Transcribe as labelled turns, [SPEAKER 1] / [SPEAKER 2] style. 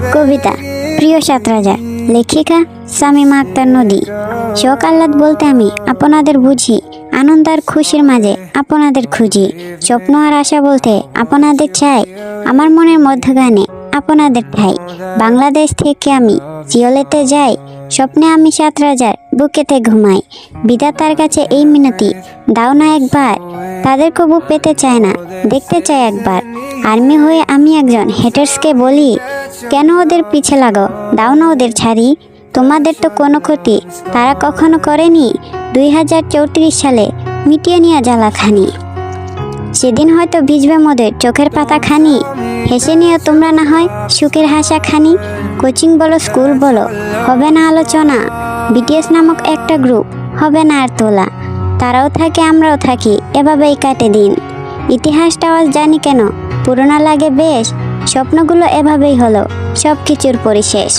[SPEAKER 1] কবিতা প্রিয় ৭ রাজা, লেখিকা শামীমা আক্তার নদী। শোক আহ্লাদ বলতে আমি আপনাদের বুঝি, আনন্দ আর খুশির মাঝে আপনাদের খুঁজি। স্বপ্ন আর আশা বলতে আপনাদের চাই, আমার মনের মধ্যখানে আপনাদের ঠাই। বাংলাদেশ থেকে আমি জিওলেতে যাই, স্বপ্নে আমি ৭ রাজার বুকেতে ঘুমাই। বিধাতার কাছে এই মিনতি, দাও না একবার, তাদের কবু পেতে চায় না, দেখতে চাই একবার। আর্মি হয়ে আমি একজন হেটার্সকে বলি, কেন ওদের পিছে লাগো, দাও না ওদের ছাড়ি। তোমাদের তো কোনো ক্ষতি তারা কখনো করেনি, 2034 সালে মিটিয়ে নিয়ে জ্বালাখানি। সেদিন হয়তো ভিজবে মোদের চোখের পাতা খানি, হেসে নিও তোমরা না হয় সুখের হাসা খানি। কোচিং বলো স্কুল বলো হবে না আলোচনা, বিটিএস নামক একটা গ্রুপ হবে না আর তোলা। তারাও থাকে আমরাও থাকি, এভাবেই কাটে দিন। ইতিহাসটাও আজ জানি কেন পুরোনো লাগে বেশ, স্বপ্নগুলো এভাবেই হলো সব কিছুর পরিশেষ।